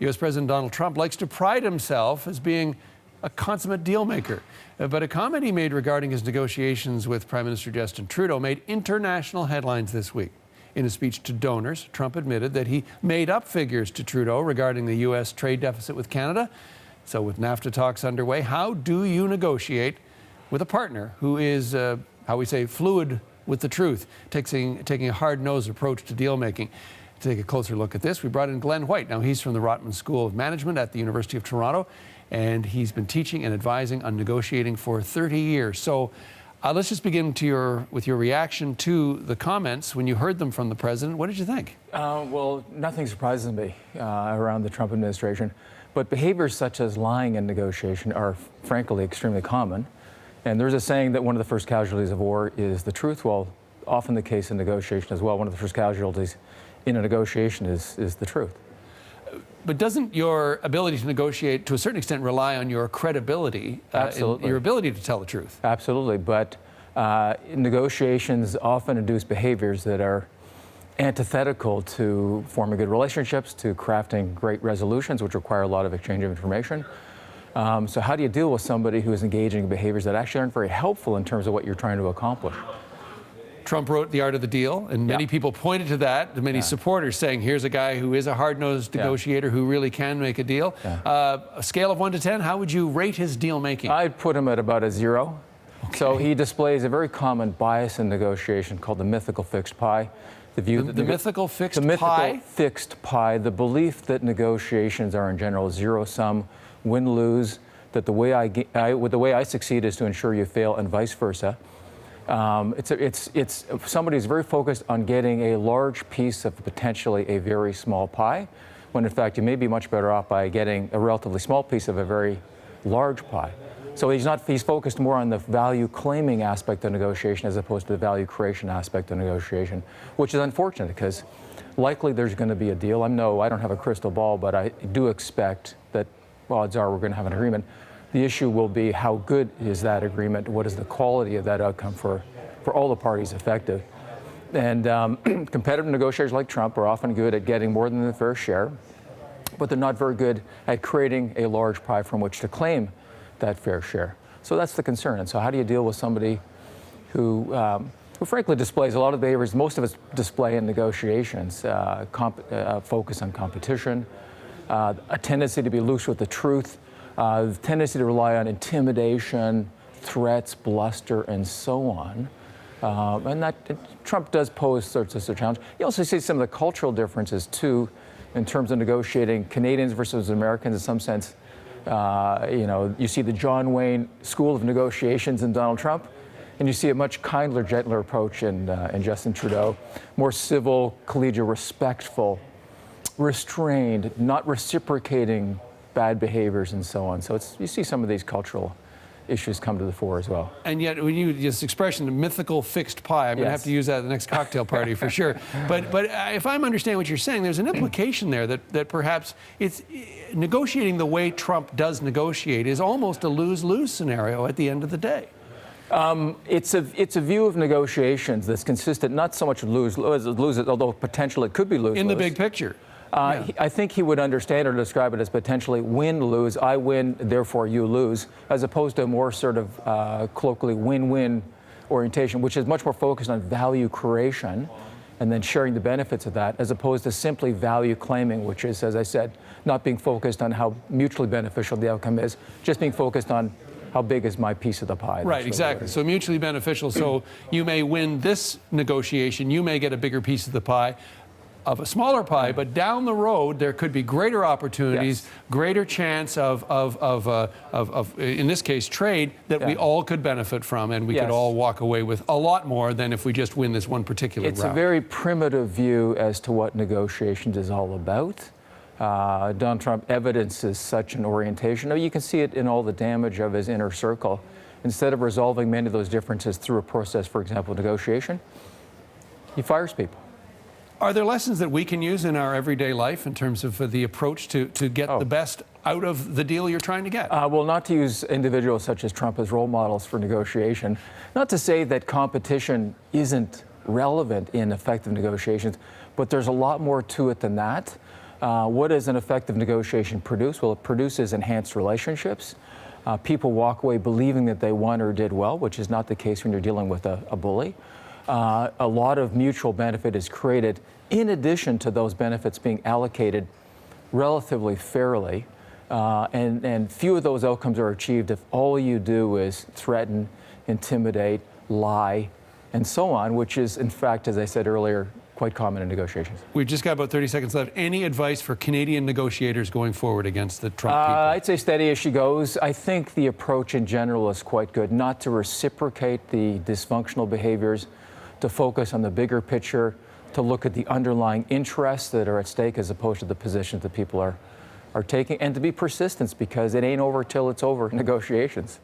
U.S. President Donald Trump likes to pride himself as being a consummate deal maker. But a comment he made regarding his negotiations with Prime Minister Justin Trudeau made international headlines this week. In a speech to donors, Trump admitted that he made up figures to Trudeau regarding the U.S. trade deficit with Canada. So with NAFTA talks underway, how do you negotiate with a partner who is, how we say, fluid with the truth, taking a hard-nosed approach to deal-making? To take a closer look at this, we brought in Glen Whyte. Now, he's from the Rotman School of Management at the University of Toronto, and he's been teaching and advising on negotiating for 30 years. So let's just begin with your reaction to the comments when you heard them from the president. What did you think? Well, nothing surprises me around the Trump administration, but behaviors such as lying in negotiation are frankly extremely common. And there's a saying that one of the first casualties of war is the truth. Well, often the case in negotiation as well. One of the first casualties in a negotiation is the truth. But doesn't your ability to negotiate, to a certain extent, rely on your credibility, your ability to tell the truth? Absolutely. But negotiations often induce behaviors that are antithetical to forming good relationships, to crafting great resolutions, which require a lot of exchange of information. So how do you deal with somebody who is engaging in behaviors that actually aren't very helpful in terms of what you're trying to accomplish? Trump wrote The Art of the Deal, and many people pointed to that, many supporters saying, here's a guy who is a hard-nosed negotiator who really can make a deal. A scale of 1 to 10, how would you rate his deal-making? I'd put him at about a 0. Okay. So he displays a very common bias in negotiation called the mythical fixed pie. The mythical fixed pie? The mythical fixed pie, the belief that negotiations are in general zero-sum, win-lose, that the way I succeed is to ensure you fail and vice versa. It's somebody who's very focused on getting a large piece of potentially a very small pie, when in fact you may be much better off by getting a relatively small piece of a very large pie. So he's focused more on the value claiming aspect of negotiation as opposed to the value creation aspect of negotiation, which is unfortunate because likely there's going to be a deal. I don't have a crystal ball, but I do expect that odds are we're going to have an agreement. The issue will be how good is that agreement, what is the quality of that outcome for all the parties affected. And competitive negotiators like Trump are often good at getting more than their fair share, but they're not very good at creating a large pie from which to claim that fair share. So that's the concern. And so how do you deal with somebody who frankly displays a lot of behaviors most of us display in negotiations, focus on competition, a tendency to be loose with the truth, the tendency to rely on intimidation, threats, bluster, and so on. And that Trump does pose sorts of challenge. You also see some of the cultural differences, too, in terms of negotiating Canadians versus Americans in some sense. You see the John Wayne School of Negotiations in Donald Trump, and you see a much kinder, gentler approach in Justin Trudeau, more civil, collegial, respectful, restrained, not reciprocating bad behaviors and so on. So you see some of these cultural issues come to the fore as well. And yet, when you use this expression, the mythical fixed pie, I'm going to have to use that at the next cocktail party for sure. But if I'm understanding what you're saying, there's an implication there that perhaps it's negotiating the way Trump does negotiate is almost a lose-lose scenario at the end of the day. It's a view of negotiations that's consistent, not so much lose-lose, although potentially it could be lose-lose. In the big picture. I think he would understand or describe it as potentially win-lose, I win, therefore you lose, as opposed to a more sort of colloquially win-win orientation, which is much more focused on value creation and then sharing the benefits of that, as opposed to simply value claiming, which is, as I said, not being focused on how mutually beneficial the outcome is, just being focused on how big is my piece of the pie. Right, exactly. So mutually beneficial. So you may win this negotiation, you may get a bigger piece of the pie, of a smaller pie, but down the road there could be greater opportunities, greater chance of in this case trade that we all could benefit from, and we could all walk away with a lot more than if we just win this one particular round. It's a very primitive view as to what negotiations is all about. Donald Trump evidences such an orientation. You can see it in all the damage of his inner circle. Instead of resolving many of those differences through a process, for example, negotiation, he fires people. Are there lessons that we can use in our everyday life in terms of the approach to get the best out of the deal you're trying to get? Well, not to use individuals such as Trump as role models for negotiation. Not to say that competition isn't relevant in effective negotiations, but there's a lot more to it than that. What does an effective negotiation produce? Well, it produces enhanced relationships. People walk away believing that they won or did well, which is not the case when you're dealing with a bully. A lot of mutual benefit is created in addition to those benefits being allocated relatively fairly. And few of those outcomes are achieved if all you do is threaten, intimidate, lie, and so on, which is, in fact, as I said earlier, quite common in negotiations. We've just got about 30 seconds left. Any advice for Canadian negotiators going forward against the Trump people? I'd say steady as she goes. I think the approach in general is quite good, not to reciprocate the dysfunctional behaviors, to focus on the bigger picture, to look at the underlying interests that are at stake as opposed to the positions that people are taking, and to be persistent because it ain't over till it's over in negotiations.